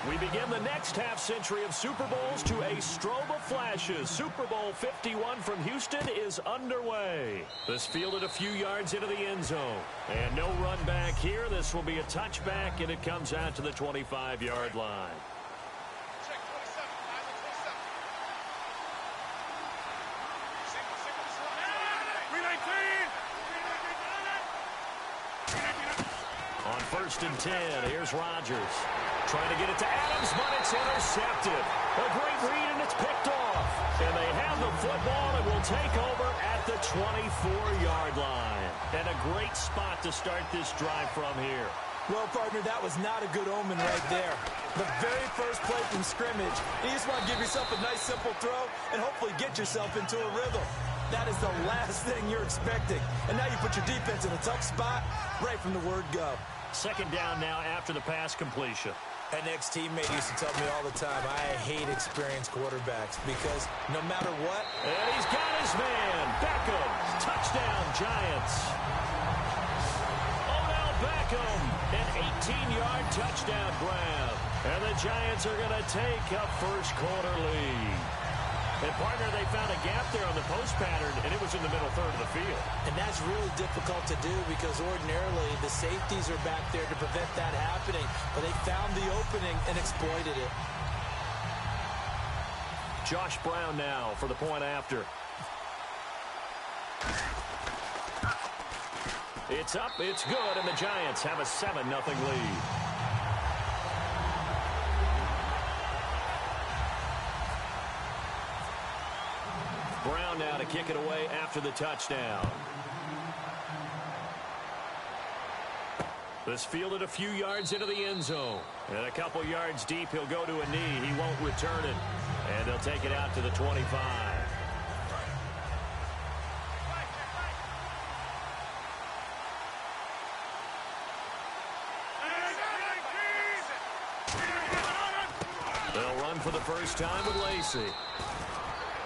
We begin the next half-century of Super Bowls to a strobe of flashes. Super Bowl 51 from Houston is underway. This fielded a few yards into the end zone. And no run back here. This will be a touchback, and it comes out to the 25-yard line. On 1st and 10, here's Rodgers. Trying to get it to Adams, but it's intercepted. A great read, and it's picked off. And they have the football and will take over at the 24-yard line. And a great spot to start this drive from here. Well, partner, that was not a good omen right there. The very first play from scrimmage, you just want to give yourself a nice, simple throw and hopefully get yourself into a rhythm. That is the last thing you're expecting. And now you put your defense in a tough spot right from the word go. 2nd down now after the pass completion. An ex-teammate used to tell me all the time, I hate experienced quarterbacks because no matter what. And he's got his man. Beckham. Touchdown, Giants. Odell Beckham. An 18-yard touchdown grab. And the Giants are going to take a first-quarter lead. And, partner, they found a gap there on the post pattern, and it was in the middle third of the field. And that's really difficult to do because ordinarily the safeties are back there to prevent that happening. But they found the opening and exploited it. Josh Brown now for the point after. It's up, it's good, and the Giants have a 7-0 lead. Brown now to kick it away after the touchdown. This fielded a few yards into the end zone. And a couple yards deep, he'll go to a knee. He won't return it. And they'll take it out to the 25. They'll run for the first time with Lacey.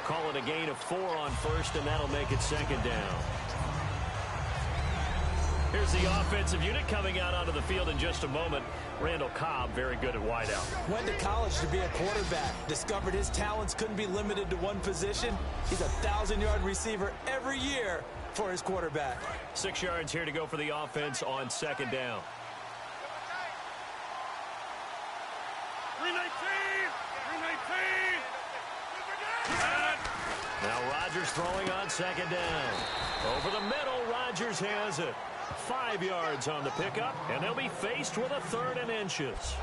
Call it a gain of 4 on 1st, and that'll make it 2nd down. Here's the offensive unit coming out onto the field in just a moment. Randall Cobb, very good at wideout. Went to college to be a quarterback. Discovered his talents couldn't be limited to one position. He's a 1,000-yard receiver every year for his quarterback. 6 yards here to go for the offense on 2nd down. 319! Now Rodgers throwing on 2nd down. Over the middle, Rodgers has it. 5 yards on the pickup, and they'll be faced with a 3rd and inches.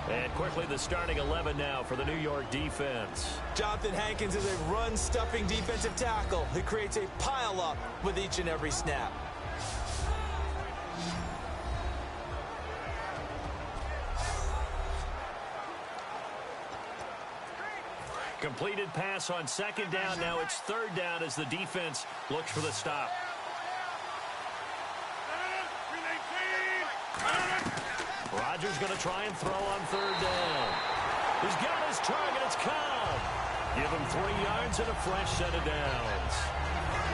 And quickly the starting 11 now for the New York defense. Jonathan Hankins is a run-stuffing defensive tackle who creates a pile-up with each and every snap. Completed pass on 2nd down. Now it's 3rd down as the defense looks for the stop. Rodgers going to try and throw on 3rd down. He's got his target. It's Cobb. Give him 3 yards and a fresh set of downs.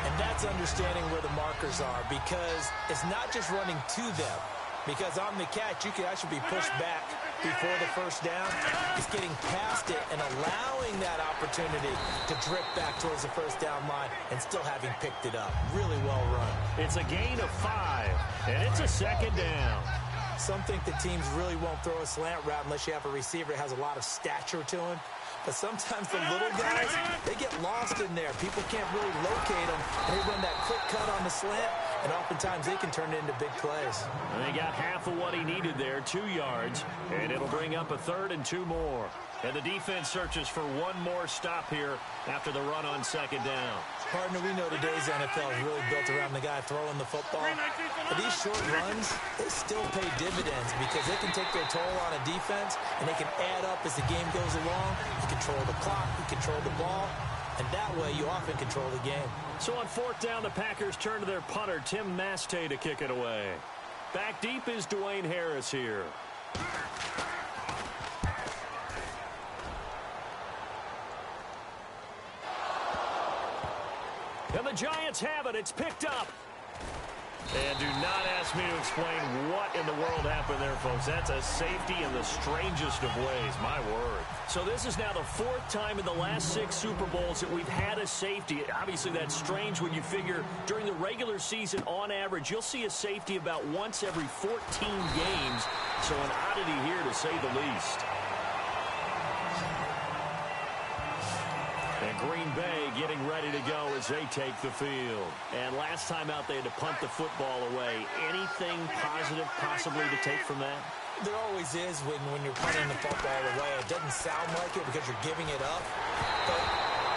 And that's understanding where the markers are because it's not just running to them. Because on the catch, you could actually be pushed back before the 1st down. It's getting past it and allowing that opportunity to drift back towards the 1st down line and still having picked it up. Really well run. It's a gain of 5, and it's a 2nd down. Some think the teams really won't throw a slant route unless you have a receiver that has a lot of stature to him. But sometimes the little guys, they get lost in there. People can't really locate them. They run that quick cut on the slant, and oftentimes they can turn it into big plays. And they got half of what he needed there, 2 yards, and it'll bring up a 3rd and 2 more. And the defense searches for one more stop here after the run on 2nd down. Partner, we know today's NFL is really built around the guy throwing the football. But these short runs, they still pay dividends because they can take their toll on a defense, and they can add up as the game goes along. You control the clock, you control the ball, and that way you often control the game. So on 4th down, the Packers turn to their punter, Tim Mastay, to kick it away. Back deep is Dwayne Harris here. And the Giants have it. It's picked up. And do not ask me to explain what in the world happened there, folks. That's a safety in the strangest of ways, my word. So this is now the 4th time in the last 6 Super Bowls that we've had a safety. Obviously, that's strange when you figure during the regular season, on average, you'll see a safety about once every 14 games. So an oddity here, to say the least. And Green Bay getting ready to go as they take the field. And last time out, they had to punt the football away. Anything positive possibly to take from that? There always is when you're punting the football away. It doesn't sound like it because you're giving it up. But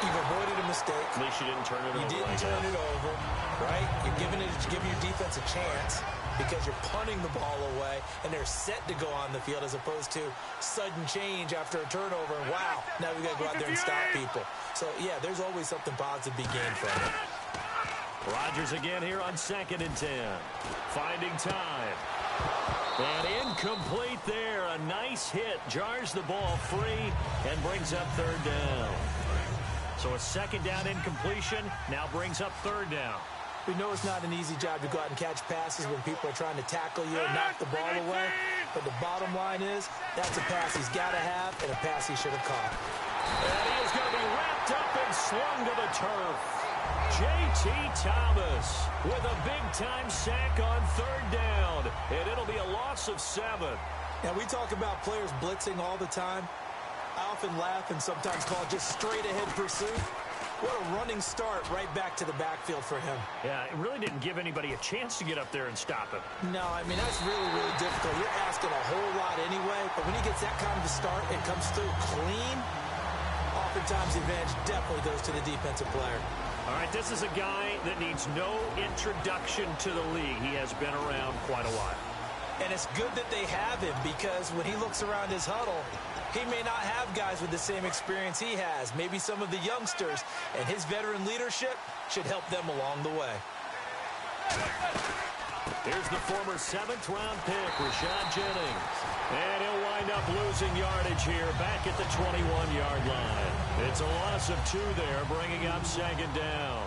you've avoided a mistake. At least you didn't turn it over. You didn't turn it over, right? You're giving your defense a chance because you're punting the ball away, and they're set to go on the field as opposed to sudden change after a turnover. And, wow, now we've got to go out there and stop people. So, yeah, there's always something positive to be gained from it. Rodgers again here on 2nd and 10. Finding time. And incomplete there. A nice hit. Jars the ball free and brings up 3rd down. So a 2nd down incompletion now brings up 3rd down. We know it's not an easy job to go out and catch passes when people are trying to tackle you and knock the ball away. But the bottom line is that's a pass he's got to have and a pass he should have caught. And he is going to be wrapped up and slung to the turf. J.T. Thomas with a big-time sack on 3rd down. And it'll be a loss of 7. Now, we talk about players blitzing all the time. I often laugh and sometimes call it just straight-ahead pursuit. What a running start right back to the backfield for him. Yeah, it really didn't give anybody a chance to get up there and stop him. No, I mean, that's really, really difficult. You're asking a whole lot anyway, but when he gets that kind of a start and comes through clean, oftentimes the advantage definitely goes to the defensive player. All right, this is a guy that needs no introduction to the league. He has been around quite a while. And it's good that they have him because when he looks around his huddle, he may not have guys with the same experience he has. Maybe some of the youngsters, and his veteran leadership should help them along the way. Here's the former 7th-round pick, Rashad Jennings. And he'll wind up losing yardage here back at the 21-yard line. It's a loss of 2 there, bringing up 2nd down.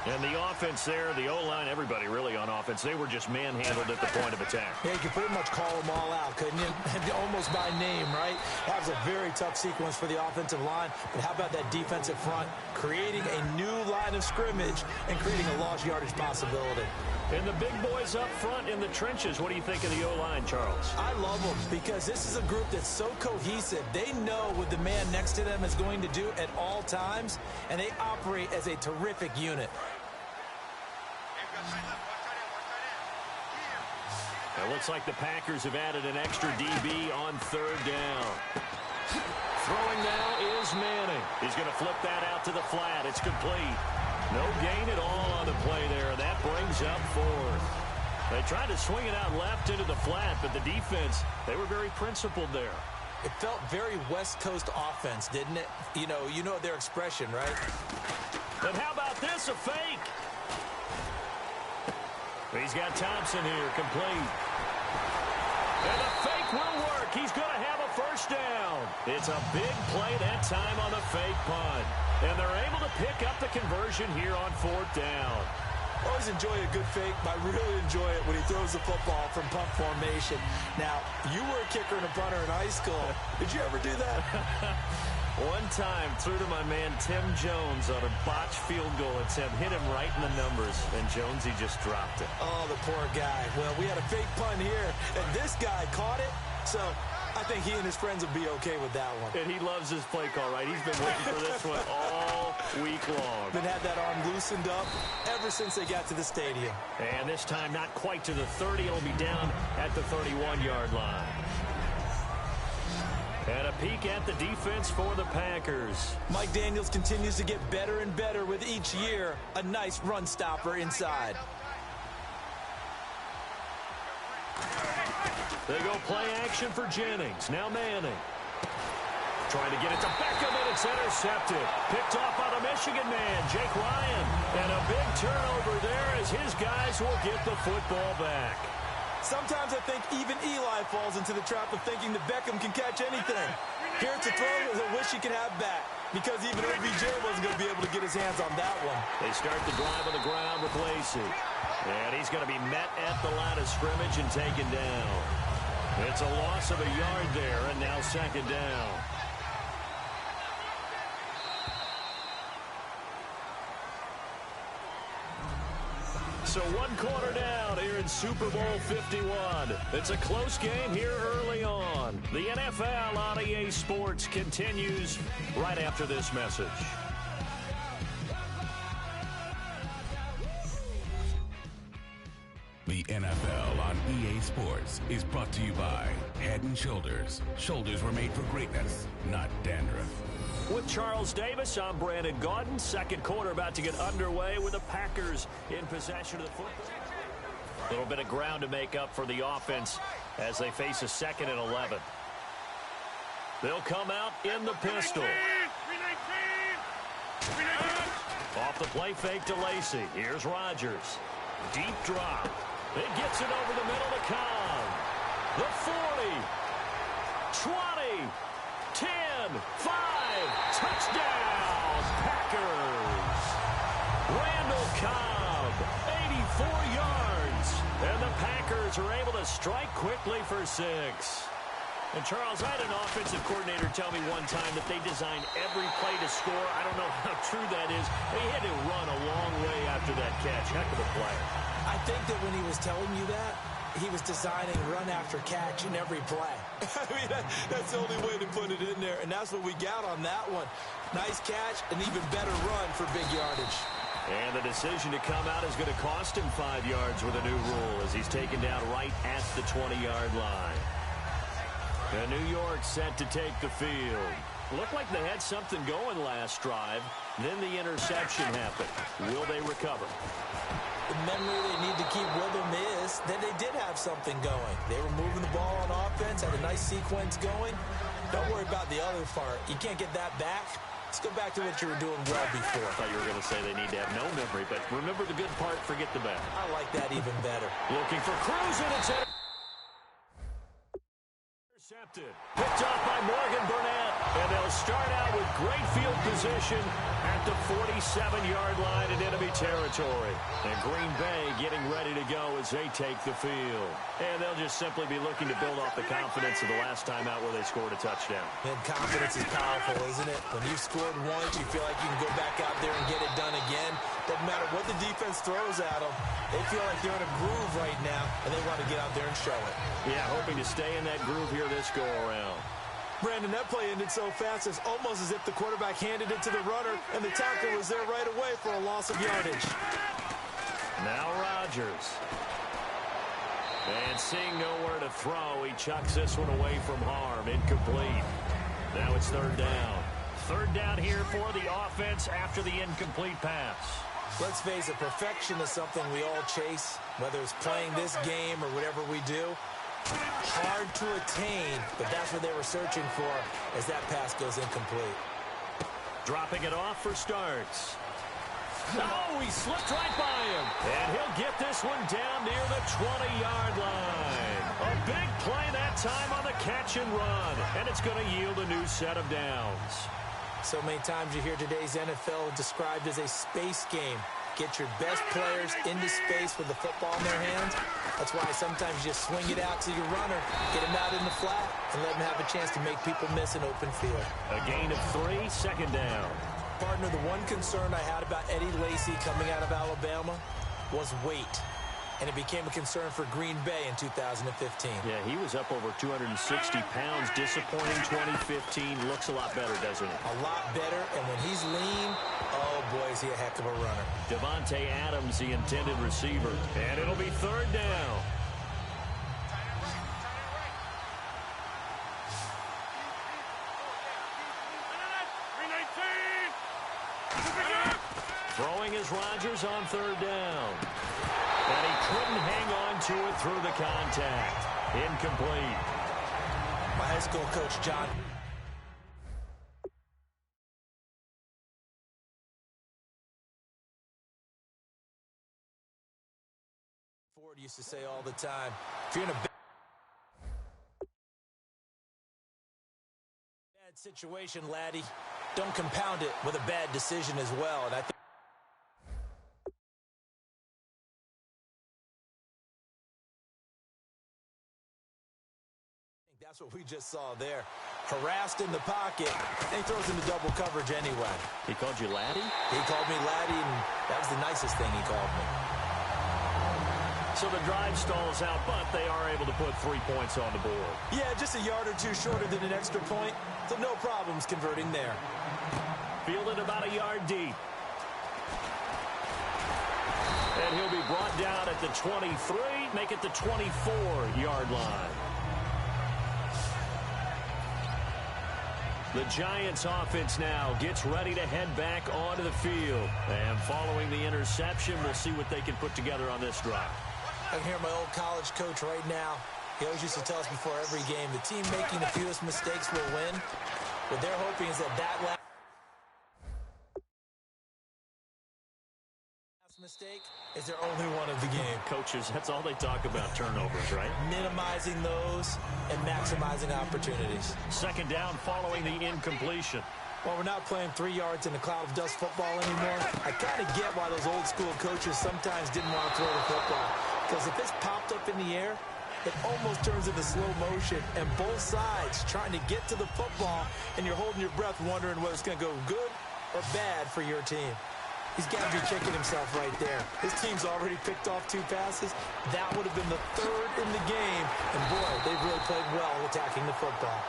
And the offense there, the O-line, everybody really on offense, they were just manhandled at the point of attack. Yeah, you could pretty much call them all out, couldn't you? Almost by name, right? That was a very tough sequence for the offensive line. But how about that defensive front creating a new line of scrimmage and creating a lost yardage possibility? And the big boys up front in the trenches, what do you think of the O-line, Charles? I love them because this is a group that's so cohesive. They know what the man next to them is going to do at all times, and they operate as a terrific unit. It looks like the Packers have added an extra DB on 3rd down. Throwing now is Manning. He's going to flip that out to the flat. It's complete. No gain at all on the play there. That brings up 4th. They tried to swing it out left into the flat, but the defense, they were very principled there. It felt very West Coast offense, didn't it? You know their expression, right? And how about this, a fake? He's got Thompson here, complete. And the fake will work. He's going to have a 1st down. It's a big play that time on the fake punt. And they're able to pick up the conversion here on 4th down. Always enjoy a good fake, but I really enjoy it when he throws the football from punt formation. Now, you were a kicker and a punter in high school. Did you ever do that? One time, threw to my man Tim Jones on a botched field goal attempt. Hit him right in the numbers, and Jonesy just dropped it. Oh, the poor guy. Well, we had a fake punt here, and this guy caught it, so I think he and his friends will be okay with that one. And he loves his play call, right? He's been waiting for this one all week long. Been had that arm loosened up ever since they got to the stadium. And this time, not quite to the 30. It'll be down at the 31-yard line. And a peek at the defense for the Packers. Mike Daniels continues to get better and better with each year. A nice run stopper inside. They go play action for Jennings. Now Manning. Trying to get it to Beckham, and it's intercepted. Picked off by the Michigan man, Jake Ryan. And a big turnover there as his guys will get the football back. Sometimes I think even Eli falls into the trap of thinking that Beckham can catch anything. Here it's a throw that he'll wish he could have back, because even OBJ wasn't going to be able to get his hands on that one. They start the drive on the ground with Lacey. And he's going to be met at the line of scrimmage and taken down. It's a loss of a yard there, and now second down. So 1 quarter down here in Super Bowl 51. It's a close game here early on. The NFL on EA Sports continues right after this message. The NFL on EA Sports is brought to you by Head & Shoulders. Shoulders were made for greatness, not dandruff. With Charles Davis, I'm Brandon Gaudin. Second quarter about to get underway with the Packers in possession of the football. A little bit of ground to make up for the offense as they face a 2nd and 11. They'll come out in the pistol. Off the play fake to Lacey. Here's Rodgers. Deep drop. It gets it over the middle to Cobb. The 40. 20. 10, 5, touchdown, Packers. Randall Cobb, 84 yards. And the Packers are able to strike quickly for 6. And, Charles, I had an offensive coordinator tell me one time that they designed every play to score. I don't know how true that is. They had to run a long way after that catch. Heck of a play. I think that when he was telling you that, he was designing run after catch in every play. I mean, that's the only way to put it in there, and that's what we got on that one. Nice catch, an even better run for big yardage. And the decision to come out is going to cost him 5 yards with a new rule as he's taken down right at the 20-yard line. And New York set to take the field. Looked like they had something going last drive. Then the interception happened. Will they recover? The memory they need to keep with them is that they did have something going. They were moving the ball on offense, had a nice sequence going. Don't worry about the other part. You can't get that back. Let's go back to what you were doing well before. I thought you were going to say they need to have no memory, but remember the good part, forget the bad. I like that even better. Looking for Cruz, and it's intercepted. Picked off by Morgan Burnett, and they'll start out with great field position at the 47-yard line in enemy territory. And Green Bay getting ready to go as they take the field. And they'll just simply be looking to build off the confidence of the last time out where they scored a touchdown. And confidence is powerful, isn't it? When you've scored once, you feel like you can go back out there and get it done again. Doesn't matter what the defense throws at them. They feel like they're in a groove right now, and they want to get out there and show it. Yeah, hoping to stay in that groove here this go-around. Brandon, that play ended so fast, it's almost as if the quarterback handed it to the runner, and the tackle was there right away for a loss of yardage. Now Rodgers. And seeing nowhere to throw, he chucks this one away from harm. Incomplete. Now it's 3rd down. 3rd down here for the offense after the incomplete pass. Let's face it, perfection is something we all chase, whether it's playing this game or whatever we do. Hard to attain, but that's what they were searching for as that pass goes incomplete. Dropping it off for starts. Oh, he slipped right by him. And he'll get this one down near the 20-yard line. A big play that time on the catch and run. And it's going to yield a new set of downs. So many times you hear today's NFL described as a space game. Get your best players into space with the football in their hands. That's why sometimes you just swing it out to your runner, get him out in the flat, and let him have a chance to make people miss an open field. A gain of 3, 2nd down. Partner, the one concern I had about Eddie Lacy coming out of Alabama was weight. And it became a concern for Green Bay in 2015. Yeah, he was up over 260 pounds. Disappointing 2015. Looks a lot better, doesn't it? A lot better, and when he's lean, oh boy, is he a heck of a runner. Devontae Adams, the intended receiver. And it'll be 3rd down. Throwing is Rodgers on 3rd down. And he couldn't hang on to it through the contact. Incomplete. My high school coach, John. 40 used to say all the time, if you're in a bad situation, laddie, don't compound it with a bad decision as well. And I think that's what we just saw there. Harassed in the pocket, and he throws into double coverage anyway. He called you laddie? He called me laddie, and that was the nicest thing he called me. So the drive stalls out, but they are able to put 3 points on the board. Yeah, just a yard or two shorter than an extra point, so no problems converting there. Fielded about a yard deep. And he'll be brought down at the 23, make it the 24-yard line. The Giants offense now gets ready to head back onto the field. And following the interception, we'll see what they can put together on this drive. I can hear my old college coach right now. He always used to tell us before every game, the team making the fewest mistakes will win. What they're hoping is that last mistake is their only one of the game. Coaches, that's all they talk about, turnovers, right? Minimizing those and maximizing opportunities. Second down following the incompletion. Well, we're not playing 3 yards in a cloud of dust football anymore. I kind of get why those old school coaches sometimes didn't want to throw the football. Because if it's popped up in the air, it almost turns into slow motion. And both sides trying to get to the football, and you're holding your breath wondering whether it's going to go good or bad for your team. He's got to be kicking himself right there. His team's already picked off 2 passes. That would have been the 3rd in the game. And, boy, they've really played well attacking the football.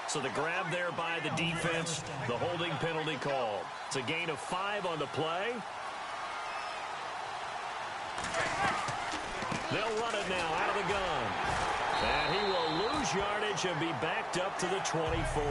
So the grab there by the defense, the holding penalty called. It's a gain of 5 on the play. They'll run it now out of the gun. And he will lose yardage and be backed up to the 24.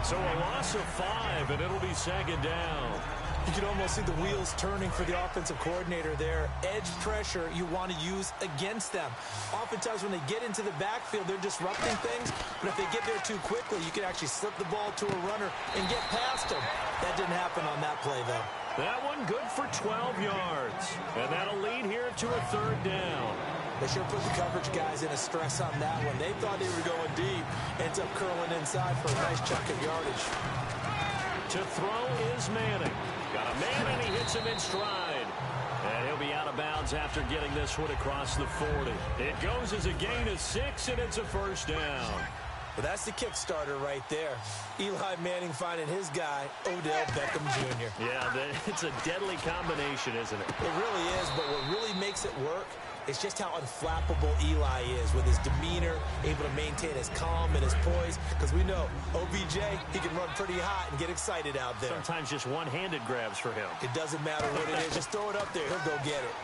So a loss of 5, and it'll be second down. You can almost see the wheels turning for the offensive coordinator there. Edge pressure you want to use against them. Oftentimes when they get into the backfield, they're disrupting things. But if they get there too quickly, you can actually slip the ball to a runner and get past them. That didn't happen on that play, though. That one good for 12 yards. And that'll lead here to a 3rd down. They sure put the coverage guys in a stress on that one. They thought they were going deep. Ends up curling inside for a nice chunk of yardage. To throw is Manning. Got a man, and he hits him in stride. And he'll be out of bounds after getting this one across the 40. It goes as a gain of 6, and it's a 1st down. Well, that's the Kickstarter right there. Eli Manning finding his guy, Odell Beckham Jr. Yeah, it's a deadly combination, isn't it? It really is, but what really makes it work is just how unflappable Eli is with his demeanor, able to maintain his calm and his poise. Because we know OBJ, he can run pretty hot and get excited out there. Sometimes just one-handed grabs for him. It doesn't matter what it is. Just throw it up there. He'll go get it.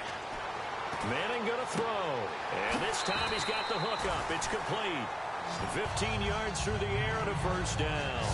Manning going to throw. And this time he's got the hook up. It's complete. 15 yards through the air and a 1st down.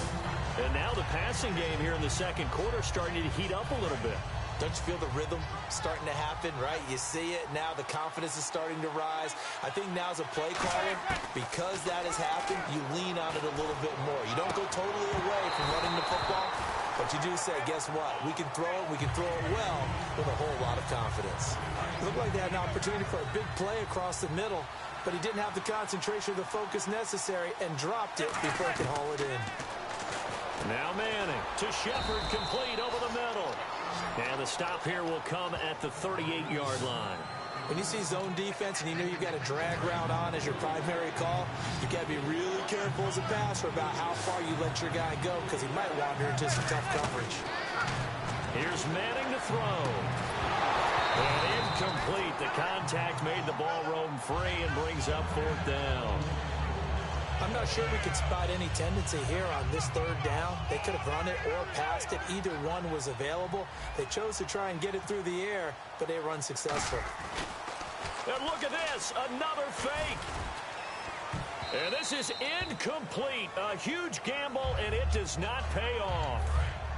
And now the passing game here in the second quarter starting to heat up a little bit. Don't you feel the rhythm starting to happen, right? You see it now. The confidence is starting to rise. I think now as a play caller, because that has happened, you lean on it a little bit more. You don't go totally away from running the football, but you do say, guess what? We can throw it. We can throw it well with a whole lot of confidence. It looked like they had an opportunity for a big play across the middle, but he didn't have the concentration or the focus necessary and dropped it before he could haul it in. Now Manning to Shepard, complete over the middle. And the stop here will come at the 38-yard line. When you see zone defense and you know you've got a drag route on as your primary call, you've got to be really careful as a passer about how far you let your guy go because he might wander into some tough coverage. Here's Manning to throw. And incomplete. The contact made the ball roam free and brings up 4th down. I'm not sure we could spot any tendency here on this 3rd down. They could have run it or passed it. Either one was available. They chose to try and get it through the air, but they were unsuccessful. And look at this, another fake. And this is incomplete. A huge gamble, and it does not pay off.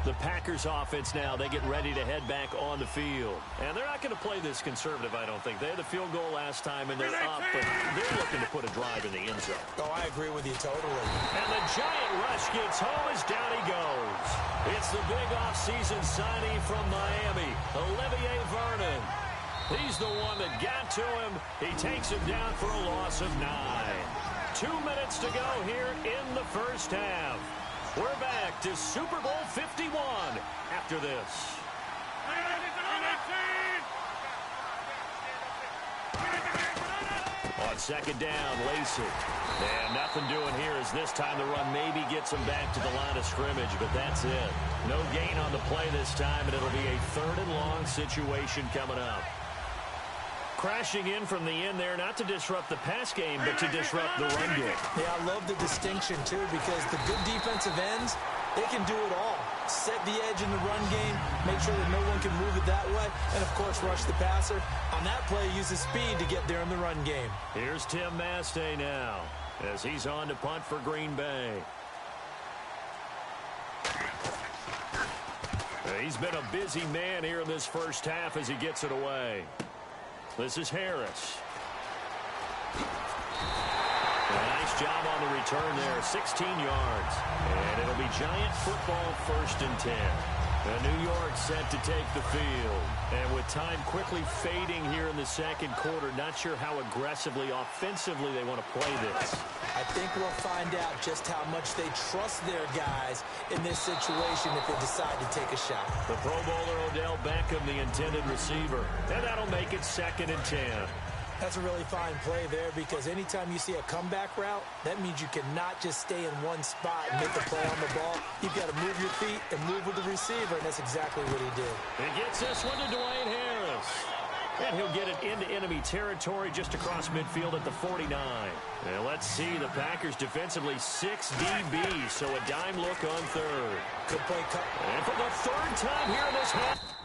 The Packers offense now, they get ready to head back on the field. And they're not going to play this conservative, I don't think. They had the field goal last time, and they're up, but they're looking to put a drive in the end zone. Oh, I agree with you totally. And the giant rush gets home as down he goes. It's the big offseason signing from Miami, Olivier Vernon. He's the one that got to him. He takes him down for a loss of 9. 2 minutes to go here in the first half. We're back to Super Bowl 51 after this. On second down, Lacey. And nothing doing here as this time the run maybe gets him back to the line of scrimmage, but that's it. No gain on the play this time, and it'll be a 3rd and long situation coming up. Crashing in from the end there, not to disrupt the pass game, but to disrupt the run game. Yeah, I love the distinction, too, because the good defensive ends, they can do it all. Set the edge in the run game, make sure that no one can move it that way, and, of course, rush the passer. On that play, use his speed to get there in the run game. Here's Tim Mastay now as he's on to punt for Green Bay. He's been a busy man here in this first half as he gets it away. This is Harris. A nice job on the return there, 16 yards. And it'll be Giant football 1st and 10. New York set to take the field. And with time quickly fading here in the second quarter, not sure how aggressively, offensively they want to play this. I think we'll find out just how much they trust their guys in this situation if they decide to take a shot. The Pro Bowler Odell Beckham, the intended receiver. And that'll make it 2nd and 10. That's a really fine play there because anytime you see a comeback route, that means you cannot just stay in one spot and make the play on the ball. You've got to move your feet and move with the receiver, and that's exactly what he did. He gets this one to Dwayne Harris. And he'll get it into enemy territory just across midfield at the 49. And let's see, the Packers defensively 6 DBs, so a dime look on 3rd. Good play cut. And for the 3rd time here in this half.